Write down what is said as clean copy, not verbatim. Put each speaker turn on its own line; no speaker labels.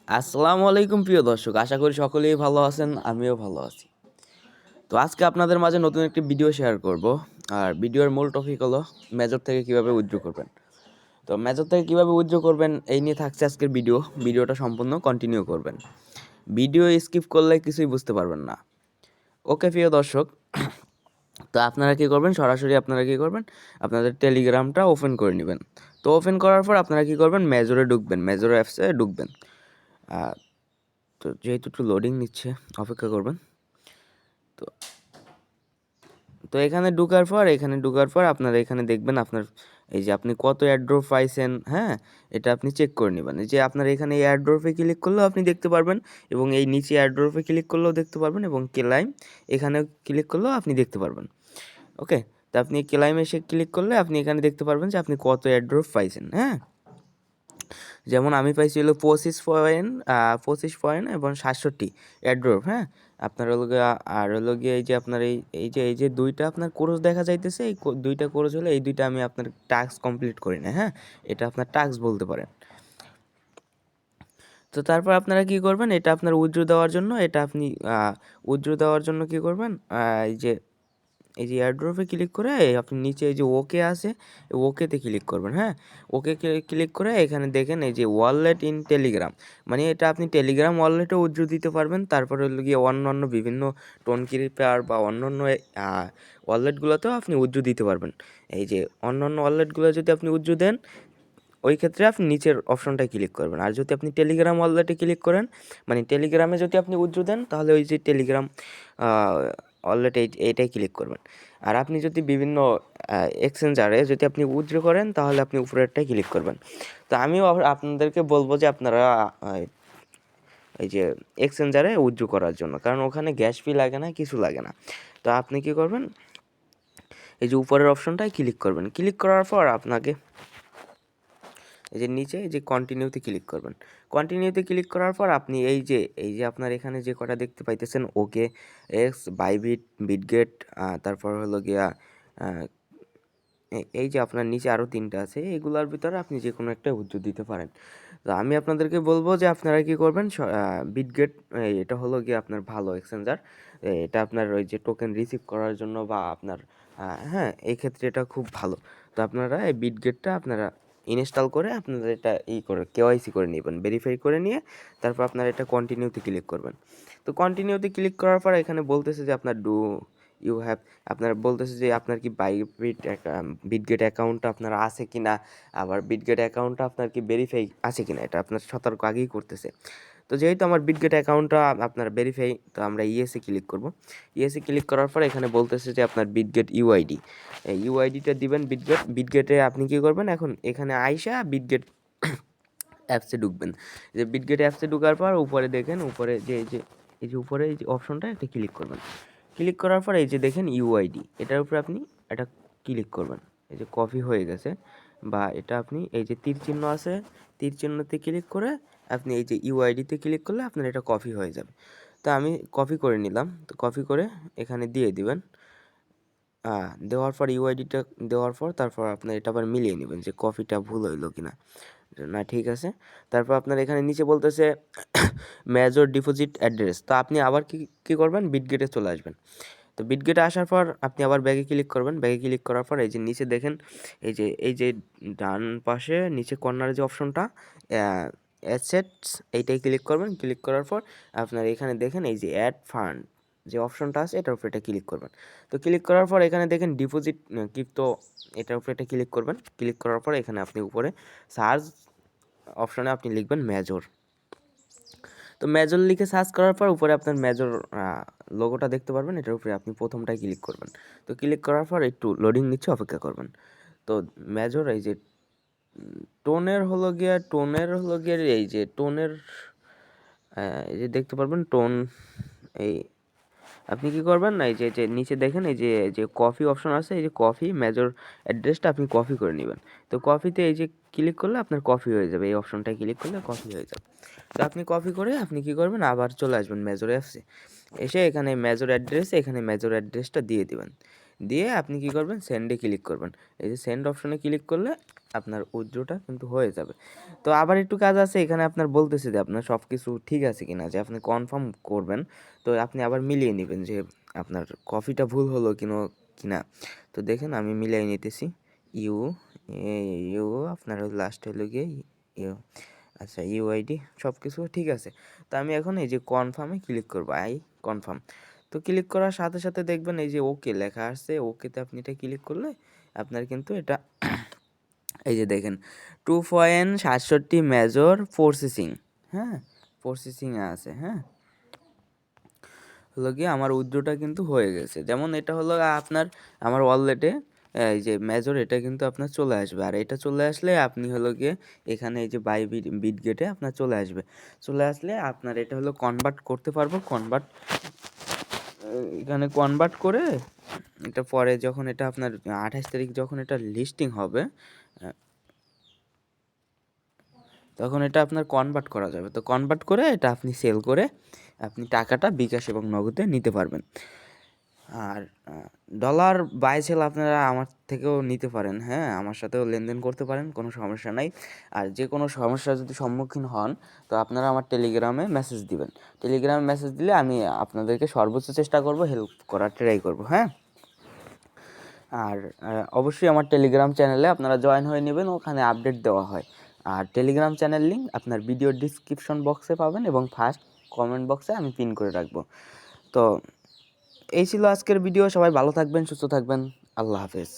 আসসালামু আলাইকুম প্রিয় দর্শক, আশা করি সকলেই ভালো আছেন, আমিও ভালো আছি। তো আজকে আপনাদের মাঝে নতুন একটি ভিডিও শেয়ার করব। আর ভিডিওর মূল টপিক হলো মেজর থেকে কিভাবে উইথড্র করবেন। তো মেজর থেকে কিভাবে উইথড্র করবেন এই নিয়ে থাকছে আজকের ভিডিওটা সম্পূর্ণ কন্টিনিউ করবেন। ভিডিও স্কিপ করলে কিছুই বুঝতে পারবেন না। ওকে প্রিয় দর্শক, তো আপনারা কী করবেন, সরাসরি আপনারা কী করবেন, আপনাদের টেলিগ্রামটা ওপেন করে নেবেন। তো ওপেন করার পর আপনারা কী করবেন, মেজরে ঢুকবেন, মেজর অ্যাপসে ঢুকবেন। তো যেহেতু একটু লোডিং নিচ্ছে, অপেক্ষা করবেন। তো তো এখানে ঢোকার পর আপনারা এখানে দেখবেন আপনার এই যে আপনি কত এয়ারড্রপ পাইছেন, হ্যাঁ, এটা আপনি চেক করে নেবেন। এই যে আপনার এখানে এয়ারড্রপে ক্লিক করলেও আপনি দেখতে পারবেন, এবং এই নিচে এয়ারড্রপে ক্লিক করলেও দেখতে পারবেন, এবং ক্লাইম এখানে ক্লিক করলেও আপনি দেখতে পারবেন। ওকে, তো আপনি ক্লাইমে এসে ক্লিক করলে আপনি এখানে দেখতে পারবেন যে আপনি কত এয়ারড্রপ পাইছেন, হ্যাঁ। যেমন আমি পাইছি হলো 25 পয়েন্ট এবং 67 এয়ারড্রপ, হ্যাঁ। আপনার হলো গিয়ে আর হলো গিয়ে এই যে আপনার এই যে দুইটা আপনার কোর্স দেখা যাইতেছে, এই দুইটা কোর্স হলে এই দুইটা আমি আপনার টাস্ক কমপ্লিট করি না, হ্যাঁ। এটা আপনার টাস্ক বলতে পারেন। তো তারপর আপনারা কি করবেন, এটা আপনার উইথড্র দেওয়ার জন্য কি করবেন, এই যে এয়ারড্রপে ক্লিক করে আপনি নিচে এই যে ওকে আছে, ওকেতে ক্লিক করবেন, হ্যাঁ। ওকে ক্লিক করে এখানে দেখেন এই যে ওয়ালেট ইন টেলিগ্রাম, মানে এটা আপনি টেলিগ্রাম ওয়ালেটে উইথড্র দিতে পারবেন। তারপরে হলো গিয়ে অন্যান্য বিভিন্ন টোন ক্রিপার বা অন্যান্য ওয়ালেটগুলোতেও আপনি উইথড্র দিতে পারবেন। এই যে অন্যান্য ওয়ালেটগুলো যদি আপনি উইথড্র দেন, ওই ক্ষেত্রে আপনি নিচের অপশনটায় ক্লিক করবেন। আর যদি আপনি টেলিগ্রাম ওয়ালেটে ক্লিক করেন, মানে টেলিগ্রামে যদি আপনি উইথড্র দেন, তাহলে ওই যে টেলিগ্রাম ওয়ালেটে এইটাই ক্লিক করবেন। আর আপনি যদি বিভিন্ন এক্সচেঞ্জারে যদি আপনি উইথড্র করেন, তাহলে আপনি উপরেরটাই ক্লিক করবেন। তো আমিও আপনাদেরকে বলবো যে আপনারা এই যে এক্সচেঞ্জারে উইথড্র করার জন্য, কারণ ওখানে গ্যাস ফি লাগে না, কিছু লাগে না। তো আপনি কী করবেন, এই যে উপরের অপশনটায় ক্লিক করবেন। ক্লিক করার পর আপনাকে এই যে নিচে এই যে কন্টিনিউতে ক্লিক করবেন। কন্টিনিউতে ক্লিক করার পর আপনি এই যে আপনার এখানে যে কটা দেখতে পাইতেছেন, ওকে এক্স, বাইবিট, বিটগেট, তারপর হলো গিয়া এই যে আপনার নিচে আরও 3টা আছে, এগুলোর ভিতরে আপনি যে কোনো একটা উইথড্র দিতে পারেন। তো আমি আপনাদেরকে বলবো যে আপনারা কী করবেন, বিটগেট, এটা হলো গিয়ে আপনার ভালো এক্সচেঞ্জার। এটা আপনার ওই যে টোকেন রিসিভ করার জন্য বা আপনার হ্যাঁ, এই ক্ষেত্রে এটা খুব ভালো। তো আপনারা এই বিটগেটটা আপনারা ইনস্টল করে আপনারা এটা কেওয়াইসি করে নেবেন, ভেরিফাই করে নিয়ে তারপর আপনারা এটা কন্টিনিউতে ক্লিক করবেন। তো কন্টিনিউতে ক্লিক করার পর এখানে বলতেছে যে আপনার আপনার বলতেছে যে আপনার কি বিটগেট অ্যাকাউন্টটা আপনার আছে কি না, আবার বিটগেট অ্যাকাউন্টটা আপনার কি ভেরিফাই আছে কি না, এটা আপনার সতর্ক আগেই করতেছে। তো যেহেতু আমার বিটগেট অ্যাকাউন্টটা আপনার ভেরিফাই, তো আমরা ইয়েসে ক্লিক করব। ইয়েসে ক্লিক করার পর এখানে বলতেছে যে আপনার বিটগেট ইউআইডি, এই ইউআইডিটা দিবেন। বিটগেটে আপনি কী করবেন, এখন এখানে আইসা বিটগেট অ্যাপসে ঢুকবেন। যে বিটগেট অ্যাপসে ঢোকার পর উপরে দেখেন, উপরে এই যে উপরে এই যে অপশনটা একটা ক্লিক করবেন। ক্লিক করার পর এই যে দেখেন ইউআইডি, এটার উপরে আপনি এটা ক্লিক করবেন। এই যে কপি হয়ে গেছে, বা এটা আপনি এই যে তীর চিহ্ন আছে, তীর চিহ্নতে ক্লিক করে আপনি এই যে ইউআইডিতে ক্লিক করলে আপনার এটা কপি হয়ে যাবে। তো আমি কপি করে নিলাম। তো কপি করে এখানে দিয়ে দিবেন। দেওয়ার পর ইউআইডিটা দেওয়ার পর তারপর আপনার এটা আবার মিলিয়ে নেবেন যে কপিটা ভুল হইলো কিনা, না ঠিক আছে। তারপর আপনার এখানে নিচে বলতেছে মেজর ডিপোজিট অ্যাড্রেস। তো আপনি আবার কী করবেন, বিটগেটে চলে আসবেন। তো বিটগেটে আসার পর আপনি আবার ব্যাগে ক্লিক করবেন। ব্যাগে ক্লিক করার পর এই যে নিচে দেখেন, এই যে ডান পাশে নিচে কর্নারে যে অপশনটা অ্যাসেটস, এইটাই ক্লিক করবেন। ক্লিক করার পর আপনার এখানে দেখেন এই যে অ্যাড ফান্ড যে অপশনটা আছে, এটার উপরে এটা ক্লিক করবেন। তো ক্লিক করার পর এখানে দেখেন ডিপোজিট ক্রিপ্টো, এটার উপরে এটা ক্লিক করবেন। ক্লিক করার পর এখানে আপনি উপরে সার্চ অপশনে আপনি লিখবেন মেজর। তো মেজর লিখে সার্চ করার পর উপরে আপনার মেজর লোগোটা দেখতে পারবেন, এটার উপরে আপনি প্রথমটায় ক্লিক করবেন। তো ক্লিক করার পর একটু লোডিং নিচ্ছে, অপেক্ষা করবেন। তো মেজর এই যে টোনের এই যে টোনের এই যে দেখতে পারবেন টোন, এই আপনি কি করবেন না, এই যে নিচে দেখেন এই যে কপি অপশন আছে, এই যে কপি মেজর অ্যাড্রেসটা আপনি কপি করে নেবেন। তো কপিতে এই যে ক্লিক করলে আপনার কপি হয়ে যাবে, এই অপশনটায় ক্লিক করলে কপি হয়ে যাবে। তো আপনি কপি করে আপনি কি করবেন, আবার চলে আসবেন মেজর অ্যাপসে। এসে এখানে মেজর অ্যাড্রেসটা দিয়ে দিবেন। দিয়ে আপনি কি করবেন, সেন্ডে ক্লিক করবেন। এই যে সেন্ড অপশনে ক্লিক করলে আপনার উইথড্রটা কিন্তু হয়ে যাবে। তো আবার একটু কাজ আছে, এখানে আপনার বলতেছে যে আপনার সব কিছু ঠিক আছে কিনা, যে আপনি কনফার্ম করবেন। তো আপনি আবার মিলিয়ে নেবেন যে আপনার কপিটা ভুল হলো কিনা। তো দেখেন আমি মিলিয়ে নিতেছি। ইউ ইউ আপনার লাস্ট হলো গিয়ে ইউ, আচ্ছা ইউআইডি সব কিছু ঠিক আছে। তো আমি এখন এই যে কনফার্মে ক্লিক করবো, আই কনফার্ম। তো ক্লিক করার সাথে সাথে দেখবেন এই যে ওকে লেখা আসছে, ওকেতে আপনি এটা ক্লিক করলে আপনার কিন্তু এটা এই যে দেখেন 2.67 মেজর প্রসেসিং, হ্যাঁ প্রসেসিংয়ে আছে, হ্যাঁ হলো গিয়ে আমার উইথড্রটা কিন্তু হয়ে গেছে। যেমন এটা হলো আপনার আমার ওয়ালেটে এই যে মেজর এটা কিন্তু আপনার চলে আসবে, আর এটা চলে আসলে আপনি হলো গিয়ে এখানে এই যে বাই বিটগেটে আপনার চলে আসবে। চলে আসলে আপনার এটা হলো কনভার্ট করতে পারবো, এখানে কনভার্ট করে এটা পরে যখন এটা আপনার 28 তারিখ যখন এটা লিস্টিং হবে তখন এটা আপনার কনভার্ট করা যাবে। তো কনভার্ট করে এটা আপনি সেল করে আপনি টাকাটা বিকাশ এবং নগদে নিতে পারবেন। আর ডলার বাই সেল আপনারা আমার থেকেও নিতে পারেন, হ্যাঁ আমার সাথেও লেনদেন করতে পারেন, কোনো সমস্যা নাই। আর যে কোনো সমস্যার যদি সম্মুখীন হন তো আপনারা আমার টেলিগ্রামে মেসেজ দিবেন। টেলিগ্রামে মেসেজ দিলে আমি আপনাদেরকে সর্বোচ্চ চেষ্টা করব হেল্প করার ট্রাই করব, হ্যাঁ। আর অবশ্যই আমার টেলিগ্রাম চ্যানেলে আপনারা জয়েন হয়ে নেবেন, ওখানে আপডেট দেওয়া হয়। আর টেলিগ্রাম চ্যানেল লিঙ্ক আপনার ভিডিওর ডিসক্রিপশন বক্সে পাবেন এবং ফার্স্ট কমেন্ট বক্সে আমি পিন করে রাখবো। তো এই ছিল আজকের ভিডিও। সবাই ভালো থাকবেন, সুস্থ থাকবেন। আল্লাহ হাফেজ।